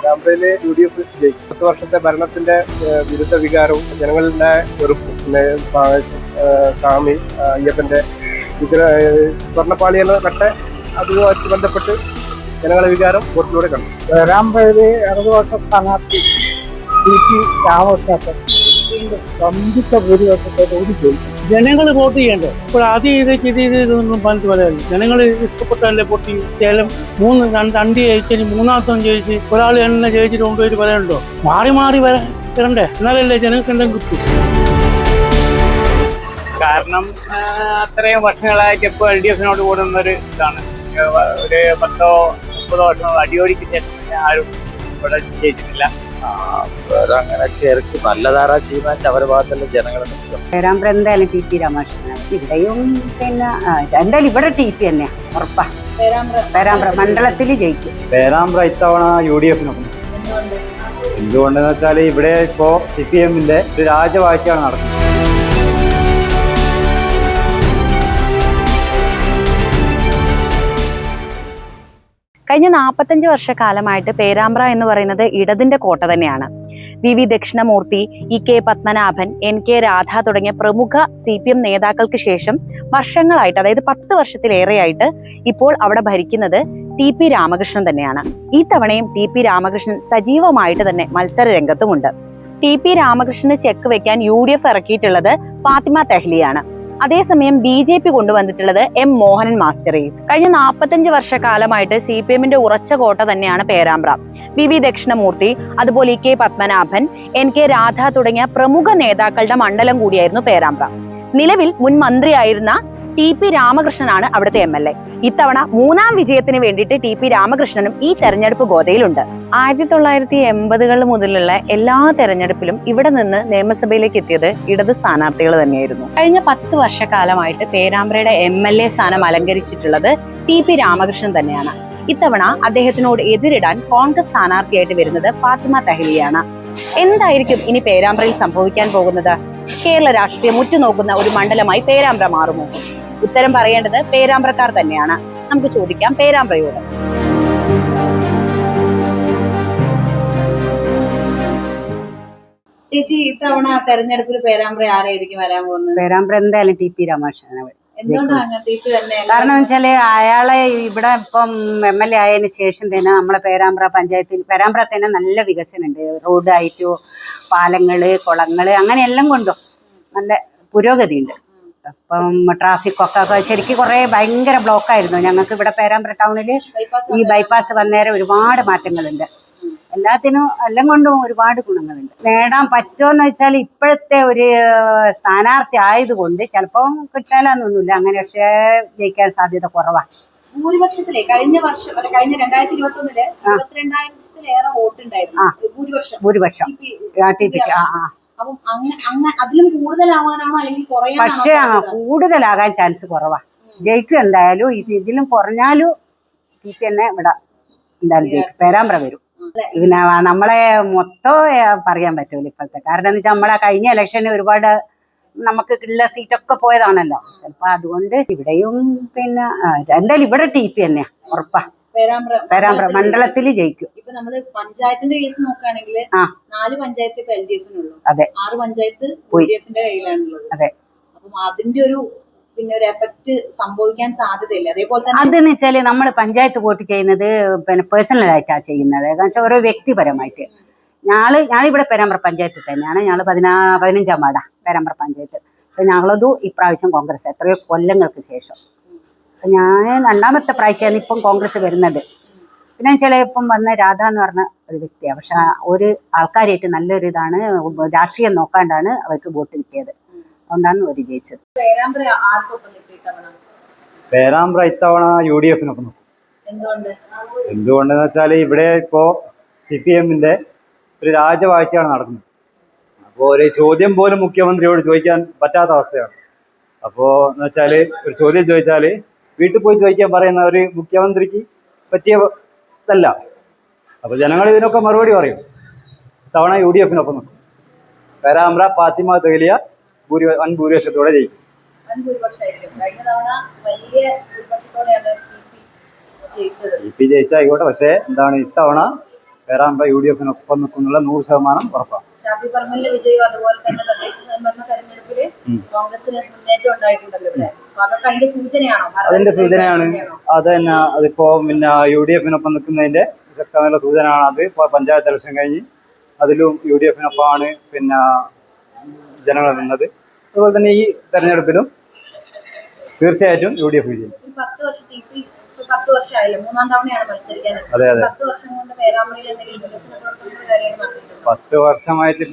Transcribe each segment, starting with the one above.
പേരാമ്പ്രയിലെ UDF ജയിക്കും. 10 വർഷത്തെ ഭരണത്തിന്റെ വിരുദ്ധ വികാരവും ജനങ്ങളുടെ വെറുപ്പും പിന്നെ സ്വാമി അയ്യപ്പന്റെ സ്വർണ്ണപ്പാളികൾ കട്ടെ അതുമായിട്ട് ബന്ധപ്പെട്ട് ജനങ്ങളെ വികാരം വോട്ടിലൂടെ കണ്ടു. പേരാമ്പ്രയിലെ ഇടതുപക്ഷ സ്ഥാനാർത്ഥി രാമകൃഷ്ണൻ വമ്പിച്ച ഭൂരിപക്ഷത്തോടുകൂടി ജയിക്കും. ജനങ്ങൾ വോട്ട് ചെയ്യണ്ടേ? ഇപ്പോൾ ആദ്യം ഇതൊന്നും പറഞ്ഞിട്ട് പറയാനില്ല. ജനങ്ങൾ ഇഷ്ടപ്പെട്ടല്ലേ വോട്ട് ചെയ്യും. കേവലം രണ്ട് ജയിച്ചു മൂന്നാമത്തെ ജയിച്ച് ഒരാൾ എന്നെ ജയിച്ചിട്ട് കൊണ്ടുപോയിട്ട് പറയാനുണ്ടോ? മാറി മാറി വരണ്ടേ? എന്നാലല്ലേ ജനങ്ങൾക്ക് എന്തെങ്കിലും കിട്ടും. കാരണം അത്രയും വർഷങ്ങളായിട്ട് ഇപ്പോൾ LDF-നോട് കൂടുന്നൊരു ഇതാണ്. ഒരു 10-30 വർഷം അടിയോടിക്ക് ശേഷം ആരും ഇവിടെ ജയിച്ചിട്ടില്ല. അങ്ങനെ കയറി നല്ലതാരാ ചെയ്യുന്ന അവരുടെ ഭാഗത്തുള്ള ജനങ്ങൾ പേരാമ്പ്ര എന്തായാലും TP രാമകൃഷ്ണനാണ്. ഇവിടെയും പിന്നെ എന്തായാലും ഇവിടെ TP തന്നെയാ ഉറപ്പാ. പേരാമ്പ്ര മണ്ഡലത്തിൽ ജയിക്കും. പേരാമ്പ്ര ഇത്തവണ UDF-നൊപ്പം. എന്തുകൊണ്ടെന്ന് വെച്ചാൽ ഇവിടെ ഇപ്പോ CPM-ന്റെ ഒരു രാജവാഴ്ചയാണ് നടക്കുന്നത്. കഴിഞ്ഞ 45 വർഷക്കാലമായിട്ട് പേരാമ്പ്ര എന്ന് പറയുന്നത് ഇടതിന്റെ കോട്ട തന്നെയാണ്. VV Dakshinamurthy, EK Padmanabhan, NK Radha തുടങ്ങിയ പ്രമുഖ CPM നേതാക്കൾക്ക് ശേഷം വർഷങ്ങളായിട്ട്, അതായത് 10 വർഷത്തിലേറെയായിട്ട് ഇപ്പോൾ അവിടെ ഭരിക്കുന്നത് TP രാമകൃഷ്ണൻ തന്നെയാണ്. ഈ തവണയും TP രാമകൃഷ്ണൻ സജീവമായിട്ട് തന്നെ മത്സര രംഗത്തുമുണ്ട്. TP രാമകൃഷ്ണന് ചെക്ക് വെക്കാൻ UDF ഇറക്കിയിട്ടുള്ളത് ഫാത്തിമ തെഹ്ലിയാണ്. അതേസമയം BJP കൊണ്ടുവന്നിട്ടുള്ളത് M മോഹനൻ മാസ്റ്ററെയും. കഴിഞ്ഞ 45 വർഷക്കാലമായിട്ട് CPM-ന്റെ ഉറച്ച കോട്ട തന്നെയാണ് പേരാമ്പ്ര. VV ദക്ഷിണമൂർത്തി, അതുപോലെ EK പത്മനാഭൻ, NK രാധ തുടങ്ങിയ പ്രമുഖ നേതാക്കളുടെ മണ്ഡലം കൂടിയായിരുന്നു പേരാമ്പ്ര. നിലവിൽ മുൻ മന്ത്രിയായിരുന്ന TP രാമകൃഷ്ണനാണ് അവിടുത്തെ MLA. ഇത്തവണ 3ാം വിജയത്തിന് വേണ്ടിയിട്ട് TP രാമകൃഷ്ണനും ഈ തെരഞ്ഞെടുപ്പ് ഗോതയിലുണ്ട്. 1980-കൾ മുതലുള്ള എല്ലാ തെരഞ്ഞെടുപ്പിലും ഇവിടെ നിന്ന് നിയമസഭയിലേക്ക് എത്തിയത് ഇടത് സ്ഥാനാർത്ഥികൾ തന്നെയായിരുന്നു. കഴിഞ്ഞ 10 വർഷക്കാലമായിട്ട് പേരാമ്പ്രയുടെ MLA സ്ഥാനം അലങ്കരിച്ചിട്ടുള്ളത് TP രാമകൃഷ്ണൻ തന്നെയാണ്. ഇത്തവണ അദ്ദേഹത്തിനോട് എതിരിടാൻ കോൺഗ്രസ് സ്ഥാനാർത്ഥിയായിട്ട് വരുന്നത് ഫാത്തിമ തെഹ്ലിയാണ്. എന്തായിരിക്കും ഇനി പേരാമ്പ്രയിൽ സംഭവിക്കാൻ പോകുന്നത്? കേരള രാഷ്ട്രീയം ഉറ്റുനോക്കുന്ന ഒരു മണ്ഡലമായി പേരാമ്പ്ര മാറുമോ? ഉത്തരം പറയേണ്ടത് പേരാമ്പ്രക്കാർ തന്നെയാണ്. നമുക്ക് ചോദിക്കാം പേരാമ്പ്രയോട്. ചേച്ചി, ഇത്തവണ തെരഞ്ഞെടുപ്പിൽ പേരാമ്പ്ര ആരായിരിക്കും വരാൻ പോകുന്നത്? പേരാമ്പ്ര എന്തായാലും TP രാമകൃഷ്ണനാണ്. കാരണം വെച്ചാല് അയാളെ ഇവിടെ ഇപ്പം MLA ആയതിനു ശേഷം തന്നെ നമ്മളെ പേരാമ്പ്ര തന്നെ നല്ല വികസനം ഉണ്ട്. റോഡ് ആയിട്ടോ പാലങ്ങള്, കുളങ്ങള്, അങ്ങനെ എല്ലാം കൊണ്ടും നല്ല പുരോഗതി ഉണ്ട്. അപ്പം ട്രാഫിക്കൊക്കെ ശരിക്കും കുറെ ഭയങ്കര ബ്ലോക്കായിരുന്നു ഞങ്ങൾക്ക് ഇവിടെ പേരാമ്പ്ര ടൗണില്. ഈ ബൈപ്പാസ് വന്നേരം ഒരുപാട് മാറ്റങ്ങളുണ്ട്. എല്ലാം കൊണ്ടും ഒരുപാട് ഗുണങ്ങളുണ്ട്. നേടാൻ പറ്റുമെന്ന് വെച്ചാൽ ഇപ്പോഴത്തെ ഒരു സ്ഥാനാർത്ഥി ആയതുകൊണ്ട് ചിലപ്പോൾ കിട്ടാനൊന്നുമില്ല അങ്ങനെ, പക്ഷേ ജയിക്കാൻ സാധ്യത കുറവാണ്. ഭൂരിപക്ഷത്തിലെ കഴിഞ്ഞ 2021-ല് 22,000-ലേറെ വോട്ടുണ്ടായിരുന്നു ഭൂരിപക്ഷം TPക്ക്. അതിലും കൂടുതലാവാനാണോ അല്ലെങ്കിൽ കുറയാനാണോ? പക്ഷേ കൂടുതലാകാൻ ചാൻസ് കുറവാ. ജയിക്കും എന്തായാലും. ഇതിലും കുറഞ്ഞാലും TP തന്നെ ഇവിടെ എന്തായാലും ജയിക്കും. പേരാമ്പ്ര വരും. പിന്നെ നമ്മളെ മൊത്തം പറയാൻ പറ്റൂല ഇപ്പോഴത്തെ. കാരണം എന്ന് വെച്ചാൽ നമ്മളെ കഴിഞ്ഞ ഇലക്ഷന് ഒരുപാട് നമുക്ക് ഉള്ള സീറ്റൊക്കെ പോയതാണല്ലോ. ചിലപ്പോ അതുകൊണ്ട് ഇവിടെയും പിന്നെ എന്തായാലും ഇവിടെ TP തന്നെ ഉറപ്പാ. പേരാമ്പ്ര മണ്ഡലത്തിൽ ജയിക്കും. ഇപ്പൊ നമ്മള് പഞ്ചായത്തിന്റെ കേസ് നോക്കുകയാണെങ്കിൽ 4 പഞ്ചായത്ത് ഇപ്പൊ LDF-നുള്ളൂ. അതെ. 6 പഞ്ചായത്ത് UDF-ന്റെ കയ്യിലാണുള്ളത്. അതെ. അപ്പം അതിന്റെ ഒരു എഫക്ട് സംഭവിക്കാൻ സാധ്യതയില്ല. അതേപോലെ തന്നെ അതെന്ന് വെച്ചാല് നമ്മള് പഞ്ചായത്ത് വോട്ട് ചെയ്യുന്നത് പിന്നെ പേഴ്സണലായിട്ടാണ് ചെയ്യുന്നത്. കാരണം വെച്ചാൽ ഓരോ വ്യക്തിപരമായിട്ട്. ഞാനിവിടെ പേരാമ്പ്ര പഞ്ചായത്തിൽ തന്നെയാണ്. ഞങ്ങള് 15ാം വാർഡാ പേരാമ്പ്ര പഞ്ചായത്ത്. അപ്പൊ ഞങ്ങളതും ഇപ്രാവശ്യം കോൺഗ്രസ് എത്രയോ കൊല്ലങ്ങൾക്ക് ശേഷം. ഞാൻ 2ാമത്തെ പ്രാവശ്യമാണ് ഇപ്പം കോൺഗ്രസ് വരുന്നത്. പിന്നെ ചിലപ്പം വന്ന രാധ എന്ന് പറഞ്ഞ ഒരു വ്യക്തിയാണ്. പക്ഷെ ഒരു ആൾക്കാരായിട്ട് നല്ലൊരു ഇതാണ്, രാഷ്ട്രീയം നോക്കാണ്ടാണ് അവർക്ക് വോട്ട് കിട്ടിയത്. അതുകൊണ്ടാണ് ഒരു ജയിച്ചത്. പേരാമ്പ്ര ഇത്തവണ UDF-നൊപ്പം. എന്തുകൊണ്ടെന്ന് വെച്ചാൽ ഇവിടെ ഇപ്പോ CPM-ന്റെ ഒരു രാജവാഴ്ചയാണ് നടക്കുന്നത്. അപ്പോൾ ഒരു ചോദ്യം പോലും മുഖ്യമന്ത്രിയോട് ചോദിക്കാൻ പറ്റാത്ത അവസ്ഥയാണ്. അപ്പോൾ എന്ന് വെച്ചാൽ ഒരു ചോദ്യം ചോദിച്ചാൽ വീട്ടിൽ പോയി ചോദിക്കാൻ പറയുന്ന ഒരു മുഖ്യമന്ത്രിക്ക് പറ്റിയതല്ല. അപ്പോൾ ജനങ്ങൾ ഇതിനൊക്കെ മറുപടി പറയും. തവണ UDF-നൊപ്പം നിൽക്കും. പേരാമ്പ്ര ഫാത്തിമ തെഹ്ലിയ വൻ ഭൂരിപക്ഷത്തോടെ ജയിക്കും. TP ജയിച്ചായിക്കോട്ടെ. പക്ഷേ എന്താണ് ഇത്തവണ പേരാമ്പ്ര UDF-നൊപ്പം നിൽക്കുന്നുള്ള 100% ഉറപ്പാണ്. ഷാഫി പറമ്പലിന്റെ വിജയം അതുപോലെ തന്നെ തദ്ദേശ സ്വയംഭരണ തെരഞ്ഞെടുപ്പില് കോൺഗ്രസിന് മുന്നേറ്റം ഉണ്ടായിട്ടുണ്ടല്ലോ ഇവിടെ. അപ്പൊ അതൊക്കെ അതിന്റെ സൂചനയാണോ? അതിന്റെ സൂചനയാണ്. അത് തന്നെ. അതിപ്പോ പിന്നെ UDF-നൊപ്പം നിൽക്കുന്നതിന്റെ ശക്തമായ സൂചനയാണ്. അത് ഇപ്പൊ പഞ്ചായത്ത് ഇലക്ഷൻ കഴിഞ്ഞ് അതിലും UDF-നൊപ്പമാണ് പിന്നെ ജനങ്ങൾ നിന്നത്. അതുപോലെ തന്നെ ഈ തെരഞ്ഞെടുപ്പിലും തീർച്ചയായിട്ടും UDF വിജയം. 10 വർഷമായില്ലേ, 3-ാം തവണയാണ് മത്സരിക്കാൻ. അതെ അതെ. 10 വർഷം കൊണ്ട് പേരാമ്പ്രയിൽ എന്തെങ്കിലും വികസന പ്രവർത്തനങ്ങൾ കാര്യങ്ങൾ നടത്തിയിട്ടുണ്ടോ? 10 വർഷമായിട്ട്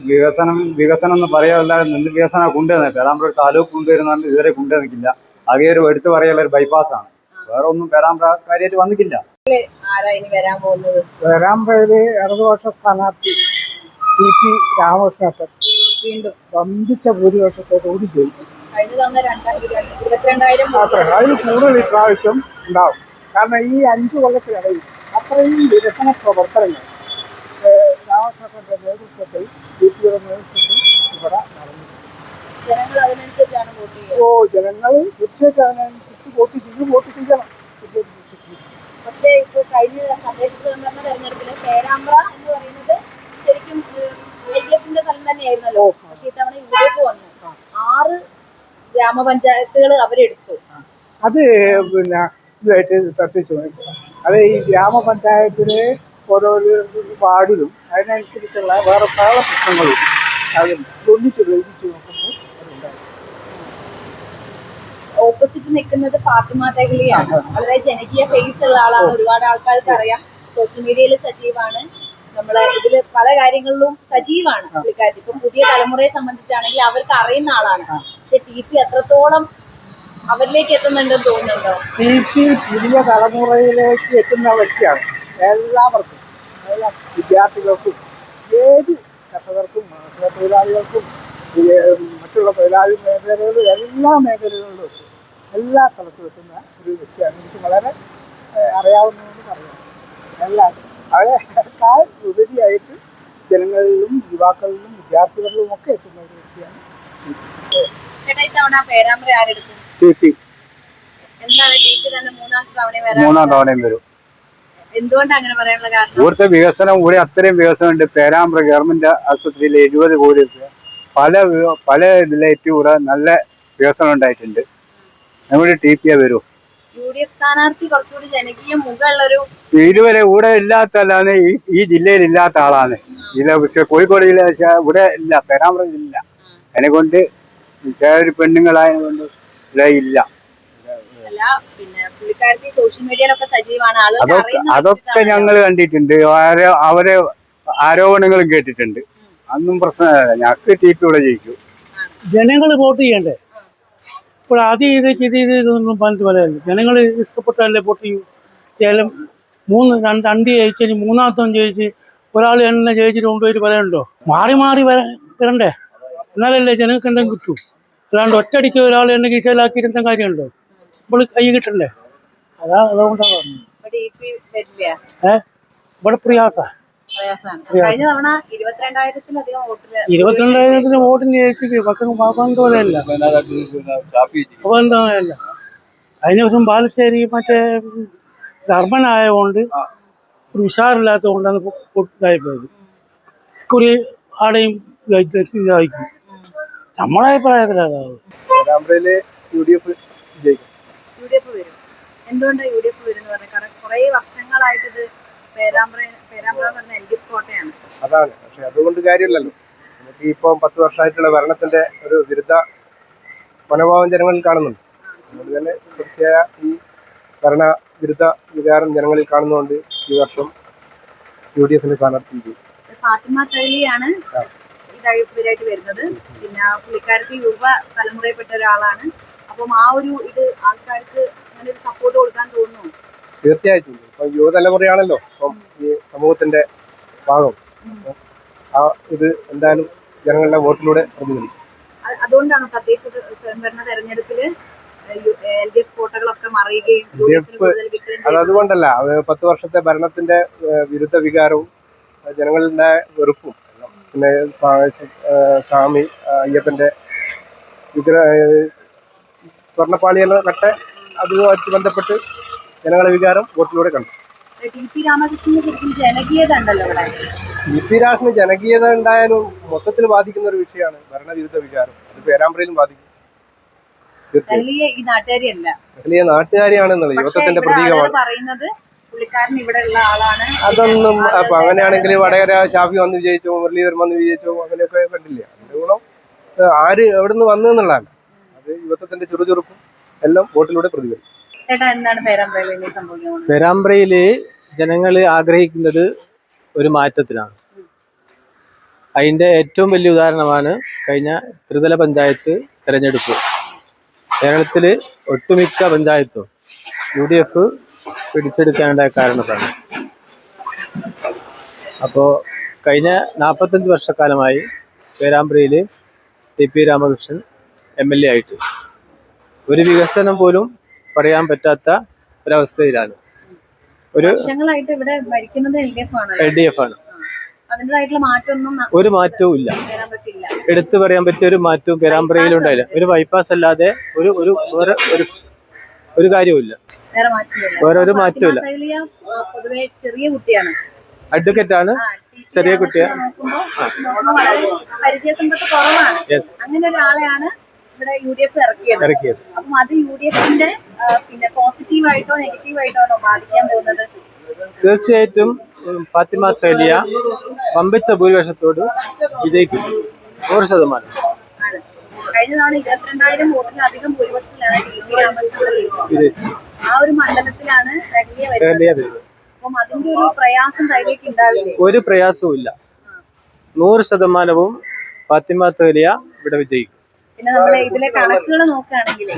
വികസനം എന്ന് പറയാതെ നിന്ന് വികസനം കൊണ്ടുവന്നത് പേരാമ്പ്ര ഒരു താലൂക്ക് കൊണ്ടുവരുന്നുണ്ട്. ഇതുവരെ കൊണ്ടുവന്നിട്ടില്ല. ആകെ ഒരു എടുത്തു പറയാനുള്ള ഒരു ബൈപ്പാസാണ്. വേറെ ഒന്നും പേരാമ്പ്ര കാര്യമായിട്ട് വന്നിട്ടില്ല. ആരാ ഇനി വരാൻ പോകുന്നത്? പേരാമ്പ്രയില് ഇടതുപക്ഷ സ്ഥാനാർത്ഥി TP രാമകൃഷ്ണൻ വീണ്ടും വമ്പിച്ച ഭൂരിപക്ഷത്തോടുകൂടി ജയിക്കും. കഴിഞ്ഞ തവണ 22,000 അതിൽ കൂടുതൽ ഇപ്രാവശ്യം ഉണ്ടാവും. കാരണം ഈ 5 കൊല്ലത്തിനിടയിൽ അത്രയും വികസന പ്രവർത്തനങ്ങൾ രാമകൃഷ്ണന്റെ നേതൃത്വത്തിൽ TPയുടെ നേതൃത്വത്തിൽ ഇവിടെ നടന്നു. ജനങ്ങൾ അതിനനുസരിച്ചാണ് വോട്ട് ചെയ്യുക. ജനങ്ങൾ തീർച്ചയായിട്ടും അതിനനുസരിച്ച് വോട്ട് ചെയ്യണം. പക്ഷേ ഇപ്പോൾ കഴിഞ്ഞ തദ്ദേശ സ്വയംഭരണ തെരഞ്ഞെടുപ്പില് പേരാമ്പ്ര എന്ന് പറയുന്നത് ശരിക്കും LDF-ന്റെ സ്ഥലം തന്നെയായിരുന്നല്ലോ. പക്ഷെ ഇത്തവണ UDF വന്നു. 6 ഗ്രാമപഞ്ചായത്തുകൾ അവരെടുത്തു. അത് പിന്നെ ഇതായിട്ട് തട്ടിച്ചു നോക്കുക. അത് ഈ ഗ്രാമപഞ്ചായത്തിലെ ഓരോ വാർഡിലും അതിനനുസരിച്ചുള്ള വേറെ പല പ്രശ്നങ്ങളും അത് ഒന്നിച്ച് വിഭജിച്ച് നോക്കുമ്പോൾ അതുണ്ടാകും. ഓപ്പോസിറ്റ് നിൽക്കുന്നത് ഫാത്തിമ തെഹ്ലിയാണ്. വളരെ ജനകീയ ഫേസ് ഉള്ള ആളാണ്. ഒരുപാട് ആൾക്കാർക്ക് അറിയാം. സോഷ്യൽ മീഡിയയിൽ സജീവാണ്. നമ്മളെ ഇതില് പല കാര്യങ്ങളിലും സജീവാണ് പുള്ളിക്കാരി. ഇപ്പൊ പുതിയ തലമുറയെ സംബന്ധിച്ചാണെങ്കിൽ അവർക്ക് അറിയുന്ന ആളാണ്. പക്ഷെ TP എത്രത്തോളം അവരിലേക്ക് എത്തുന്നുണ്ടെന്ന് തോന്നുന്നുണ്ടോ? TP പുതിയ തലമുറയിലേക്ക് എത്തുന്ന വ്യക്തിയാണ്. എല്ലാവർക്കും, വിദ്യാർത്ഥികൾക്കും, ഏത് കർഷകർക്കും, തൊഴിലാളികൾക്കും, മറ്റുള്ള തൊഴിലാളി മേഖലകളിലും എല്ലാ മേഖലകളിലും എത്തും. എല്ലാ സ്ഥലത്തും എത്തുന്ന ഒരു വ്യക്തിയാണ്. എനിക്ക് വളരെ അറിയാവുന്നതെന്ന് പറയാം. എല്ലാവരും അവരെക്കാൾ ഉപരിയായിട്ട് ജനങ്ങളിലും യുവാക്കളിലും വിദ്യാർത്ഥികളിലും ഒക്കെ എത്തുന്ന ഒരു വ്യക്തിയാണ് ഇത്തവണ പേരാമ്പ്ര ആരെടുക്കും? TP എന്താണ് TP തന്നെ 3-ാം തവണയും വരും. എന്തുകൊണ്ടാണ് അങ്ങനെ പറയാനുള്ള കാരണം? ഇവിടുത്തെ വികസനം ഇവിടെ അത്രയും വികസനമുണ്ട്. പേരാമ്പ്ര ഗവൺമെന്റ് ആശുപത്രിയിൽ 70 കോടി പല ഇതിലേറ്റും ഇവിടെ നല്ല വികസനം ഉണ്ടായിട്ടുണ്ട്. നമ്മുടെ TP വരും. UDF സ്ഥാനാർത്ഥി കുറച്ചുകൂടി ജനകീയ മുഖമുള്ളൊരു ഇതുവരെ ഇവിടെ ഇല്ലാത്ത ആളാണ്. ഈ ജില്ലയിൽ ഇല്ലാത്ത ആളാണ്. പക്ഷെ കോഴിക്കോട് ജില്ല ഇവിടെ ഇല്ല, പേരാമ്പ്ര ഇല്ല. അതിനെക്കൊണ്ട് ഒരു പെണ്ണുങ്ങളായതുകൊണ്ട് ഇവിടെ ഇല്ല. പിന്നെ പുള്ളിക്കാരത്തി സോഷ്യൽ മീഡിയയിലൊക്കെ സജീവമാണ്. അതൊക്കെ ഞങ്ങൾ കണ്ടിട്ടുണ്ട്. അവരെ ആരോപണങ്ങളും കേട്ടിട്ടുണ്ട്. അതൊന്നും പ്രശ്നമല്ല. ഞങ്ങൾക്ക് TP ഇവിടെ ജയിക്കും. ജനങ്ങൾ വോട്ട് ചെയ്യണ്ടേ? ഇപ്പോൾ ആദ്യം ഇതൊന്നും പറഞ്ഞിട്ട് പറയാനില്ല. ജനങ്ങൾ ഇഷ്ടപ്പെട്ടല്ലേ വോട്ട് ചെയ്യൂ. ഏലം 2 അണ്ടി ജയിച്ചു, 3-ാമത്തവൻ ജയിച്ച് ഒരാൾ എന്നെ ജയിച്ചിട്ട് കൊണ്ടുപോയിട്ട് പറയാനുണ്ടോ? മാറി വരണ്ടേ? എന്നാലല്ലേ ജനങ്ങൾക്ക് എന്തെങ്കിലും കിട്ടൂ. അല്ലാണ്ട് ഒറ്റയടിക്ക് ഒരാൾ എന്നെ കീശയിലാക്കിയിട്ട് എന്തെങ്കിലും കാര്യമുണ്ടോ? നമ്മൾ കൈ കിട്ടണ്ടേ? അതുകൊണ്ടാണ് ഇവിടെ പ്രയാസമാണ്. കഴിഞ്ഞ തവണ 22,000-ലധികം വോട്ടില് 22,000 വോട്ടിന് ജയിച്ചിട്ട് പങ്കല്ല. അപ്പൊ എന്താ കഴിഞ്ഞ ദിവസം ബാലുശ്ശേരി മറ്റേ ധർമ്മനായതുകൊണ്ട് ഒരു ഉഷാറില്ലാത്തത് കൊണ്ടാണ് ഇതായിപ്പോയത്. കുറി ആടെയും ഇതായിരിക്കും. നമ്മളെ അഭിപ്രായത്തിലാണ് പേരാമ്പ്രയില് UDF ജയിക്കും. UDF വരും. എന്തുകൊണ്ടാണ് UDF വരുന്നത് പറഞ്ഞത്? കാരണം കുറെ വർഷങ്ങളായിട്ട് ഇത് പേരാമ്പ്ര എന്ന് പറഞ്ഞ LDF കോട്ടയാണ്. അതാണ്. പക്ഷെ അതുകൊണ്ട് കാര്യമില്ലല്ലോ. നമുക്ക് ഇപ്പം 10 വർഷമായിട്ടുള്ള ഭരണത്തിന്റെ ഒരു വിരുദ്ധ മനോഭാവം ജനങ്ങളിൽ കാണുന്നുണ്ട്. അതുകൊണ്ട് തന്നെ തീർച്ചയായ ഈ ഭരണ വിരുദ്ധ വികാരം ജനങ്ങളിൽ കാണുന്നതുകൊണ്ട് ഈ വർഷം UDF-ന്റെ സ്ഥാനാർത്ഥി ഫാത്തിമ തെഹ്ലിയാണ് ഇതായിട്ട് വരുന്നത്. പിന്നെ പുള്ളിക്കാർക്ക് യുവ തലമുറയിൽപ്പെട്ട ഒരാളാണ്. അപ്പം ആ ഒരു ഇത് ആൾക്കാർക്ക് അങ്ങനെ ഒരു സപ്പോർട്ട് കൊടുക്കാൻ തോന്നുന്നു. തീർച്ചയായിട്ടും. ഇപ്പൊ യുവതലമുറയാണല്ലോ ഇപ്പം ഈ സമൂഹത്തിന്റെ ഭാഗം. ആ ഇത് എന്തായാലും ജനങ്ങളുടെ വോട്ടിലൂടെ പ്രതിഫലിക്കും. അതുകൊണ്ടാണ് തദ്ദേശ സ്വയംഭരണ തെരഞ്ഞെടുപ്പില് LDF കോട്ടകളൊക്കെ മറിയുകയും അതുകൊണ്ടല്ല, 10 വർഷത്തെ ഭരണത്തിന്റെ വിരുദ്ധ വികാരവും ജനങ്ങളുടെ വെറുപ്പും, പിന്നെ സ്വാമി അയ്യപ്പന്റെ സ്വർണ്ണപ്പാളിയെല്ലാം കട്ടെ അതുമായിട്ട് ബന്ധപ്പെട്ട് ജനങ്ങളെ വികാരം വോട്ടിലൂടെ കണ്ടു. ടി.പി. രാമകൃഷ്ണന് ശരിക്കും ജനകീയത ഉണ്ടല്ലോ ഇവിടെ. ടി.പി. രാമകൃഷ്ണന് ജനകീയത ഉണ്ടായാലും മൊത്തത്തിൽ ബാധിക്കുന്ന ഒരു വിഷയമാണ് ഭരണവിരുദ്ധ വികാരം. അത് പേരാമ്പ്രയിലും ബാധിക്കും. ഡൽഹിയെ ഈ നാട്ടുകാരിയല്ല, വലിയ നാട്ടുകാരിയാണെന്നുള്ളത് യുവത്വത്തിന്റെ പ്രതീകമാണ്. പറയുന്നത് പുള്ളിക്കാരൻ ഇവിടെ ഉള്ള ആളാണ്. അതൊന്നും അപ്പൊ അങ്ങനെയാണെങ്കിൽ വടകര ഷാഫി വന്ന് വിജയിച്ചോ, മുരളീധരൻ വന്ന് വിജയിച്ചോ, അങ്ങനെയൊക്കെ കണ്ടില്ലേ. അതിന്റെ ഗുണം ആര് എവിടെ നിന്ന് വന്നു എന്നുള്ളതാണ്. അത് യുവത്വത്തിന്റെ ചുറുചുറുപ്പും എല്ലാം വോട്ടിലൂടെ പ്രതികരിക്കും. ചേട്ടാ, എന്താണ് പേരാമ്പ്രയിൽ ഇനി സംഭവിക്കാൻ പോകുന്നത്? പേരാമ്പ്രയില് ജനങ്ങൾ ആഗ്രഹിക്കുന്നത് ഒരു മാറ്റത്തിനാണ്. അതിന്റെ ഏറ്റവും വലിയ ഉദാഹരണമാണ് കഴിഞ്ഞ ത്രിതല പഞ്ചായത്ത് തെരഞ്ഞെടുപ്പ്. കേരളത്തില് ഒട്ടുമിക്ക പഞ്ചായത്തും UDF പിടിച്ചെടുക്കാനുണ്ടായ കാരണത്താണ്. അപ്പോൾ കഴിഞ്ഞ 45 വർഷക്കാലമായി പേരാമ്പ്രയില് ടി.പി. രാമകൃഷ്ണൻ MLA ആയിട്ട് ഒരു വികസനം പോലും പറയാൻ പറ്റാത്ത ഒരവസ്ഥയിലാണ്. വർഷങ്ങളായിട്ട് ഇവിടെ ഭരിക്കുന്നത് LDF ആണ്. അതിൻ്റെതായിട്ടുള്ള മാറ്റമൊന്നും ഒരു മാറ്റവും ഇല്ല. എടുത്തു പറയാൻ പറ്റിയ ഒരു മാറ്റവും പേരാമ്പ്രയിൽ ഉണ്ടായില്ല. ഒരു ബൈപ്പാസ് അല്ലാതെ ഒരു ഒരു ഒരു കാര്യവുമില്ല. വേറെ ഒരു മാറ്റമില്ല. പൊതുവെ ചെറിയ കുട്ടിയാണ്, അഡ്വക്കേറ്റ് ആണ്, ചെറിയ കുട്ടിയാണ്, പരിചയസമ്പത്ത് കുറവാണ്. അങ്ങനെ ഒരാളെയാണ് ഇവിടെ UDF ഇറക്കിയത്. അപ്പം അത് UDFന്റെ പിന്നെ പോസിറ്റീവായിട്ടോ നെഗറ്റീവായിട്ടോ ബാധിക്കാൻ പോകുന്നത്? തീർച്ചയായിട്ടും ഫാത്തിമ തലിയ വമ്പിച്ച ഭൂരിപക്ഷത്തോട് വിജയിക്കും, 100%. കഴിഞ്ഞ തവണ 22,000 വോട്ടിലധികം ഭൂരിപക്ഷത്തിലാണ് ടി.പി. രാമകൃഷ്ണൻ വിജയിച്ചത്. ആ ഒരു മണ്ഡലത്തിലാണ് വരുന്നത്. അപ്പം അതിന്റെ ഒരു പ്രയാസം തൈലേക്ക് ഉണ്ടാവില്ലേ? ഒരു പ്രയാസവും ഇല്ല. 100% ഫാത്തിമ തലിയ ഇവിടെ വിജയിക്കും. പിന്നെ നമ്മൾ ഇതിലെ കണക്കുകൾ നോക്കുകയാണെങ്കിൽ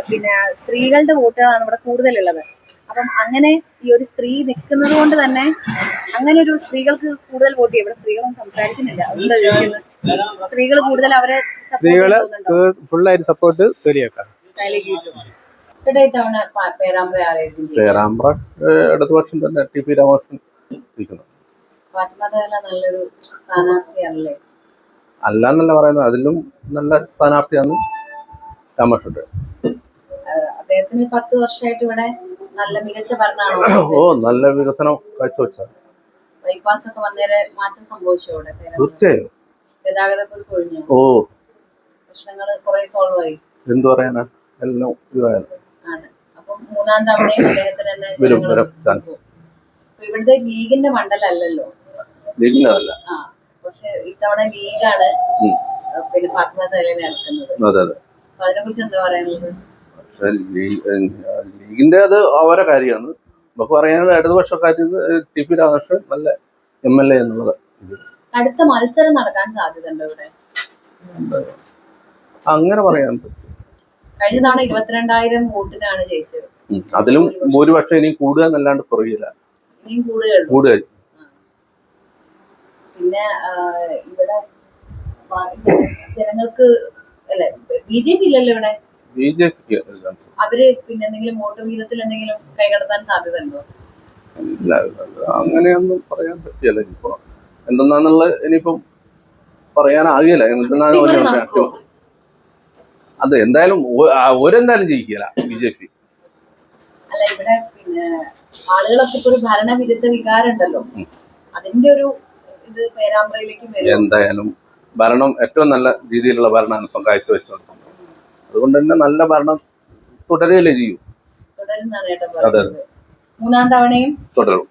പിന്നെ സ്ത്രീകളുടെ വോട്ടുകളാണ് ഇവിടെ കൂടുതലുള്ളത്. അപ്പം അങ്ങനെ ഈ ഒരു സ്ത്രീ നിൽക്കുന്നത് കൊണ്ട് തന്നെ അങ്ങനെ ഒരു സ്ത്രീകൾക്ക് കൂടുതൽ വോട്ട് ചെയ്യും. ഇവിടെ സ്ത്രീകളൊന്നും സംസാരിക്കുന്നില്ല, അതുകൊണ്ട് ചോദിക്കുന്നത്. സ്ത്രീകൾ കൂടുതൽ അവരെ ഫുള്ളായിട്ട് സപ്പോർട്ട് തലിയേക്കാം. പേരാമ്പ്ര ഇടതുപക്ഷം തന്നെ ടി.പി. രാമകൃഷ്ണൻ നല്ലൊരു സ്ഥാനാർത്ഥിയാണല്ലേ? അല്ല എന്നല്ല പറയുന്നത്, അതിലും നല്ല സ്ഥാനാർത്ഥിയാണ് രാമകൃഷ്ണൻ. അദ്ദേഹത്തിന് 10 വർഷമായിട്ട് ഇവിടെ നല്ല മികച്ച ഭരണമാണോ? നല്ല വികസനം കാഴ്ചവെച്ച. ബൈപ്പാസ് ഒക്കെ വന്നേരെ മാറ്റം സംഭവിച്ചോ ഇവിടെ? തീർച്ചയായും. ഗതാഗതക്കുരുക്ക് ഒഴിഞ്ഞോ? പ്രശ്നങ്ങൾ കുറെ സോൾവ് ആയി. എന്തു പറയാനാ, എല്ലാം ആണ്. അപ്പം 3ാം തവണയും അദ്ദേഹത്തിന് തന്നെ ചാൻസ്. ഇവിടുത്തെ ലീഗിന്റെ മണ്ഡലല്ലോ, ലീഗിനല്ല. പക്ഷെ ഇത്തവണ ലീഗാണ് പിന്നെ ഫാത്തിമ തലിയനെ ഇറക്കുന്നത്. അതിനെ കുറിച്ച് എന്താ പറയാനുള്ളത്? പക്ഷെ ലീഗിന്റെ അത് അവരെ കാര്യമാണ്. നമുക്ക് പറയാനുള്ളത് ഇടതുപക്ഷക്കാരിൽ ടി.പി. രാമകൃഷ്ണൻ നല്ല MLA എന്നുള്ളത്. അടുത്ത മത്സരം നടക്കാൻ സാധ്യതയുണ്ടോ ഇവിടെ? അങ്ങനെ പറയാൻ പറ്റും. കഴിഞ്ഞ തവണ 22,000 വോട്ടിനാണ് ജയിച്ചത്. അതിലും ഭൂരിപക്ഷം ഇനിയും കൂടുക എന്നല്ലാണ്ട് കുറയില്ല, ഇനിയും കൂടുക. പിന്നെ ഇവിടെ ജനങ്ങൾക്ക് അല്ലെ BJP ഇല്ലല്ലോ ഇവിടെ. BJP അവര് പിന്നെ എന്തെങ്കിലും വോട്ട് വീതത്തിൽ എന്തെങ്കിലും കൈകടത്താൻ സാധ്യത ഉണ്ടോ? അങ്ങനെയൊന്നും പറയാൻ പറ്റിയല്ല. ഇനിയിപ്പോ എന്തെന്നാന്നുള്ളത് ഇനിയിപ്പം പറയാനാകില്ല. എന്തെന്നാണ് അത് എന്തായാലും ഒരെന്തായാലും ജയിക്കില്ല BJP. അല്ല, ഇവിടെ പിന്നെ ആളുകളൊക്കെ ഇപ്പൊ ഒരു ഭരണവിരുദ്ധ വികാരം ഉണ്ടല്ലോ, അതിന്റെ ഒരു ഇത് പേരാമ്പ്രയിലേക്ക് എന്തായാലും ഭരണം ഏറ്റവും നല്ല രീതിയിലുള്ള ഭരണമാണ് ഇപ്പം കാഴ്ചവെച്ചുകൊടുക്കുന്നത്. അതുകൊണ്ട് തന്നെ നല്ല ഭരണം തുടരുകയല്ലേ ചെയ്യൂ. തുടരുന്നതാണ്. 3ാം തവണയും തുടരും.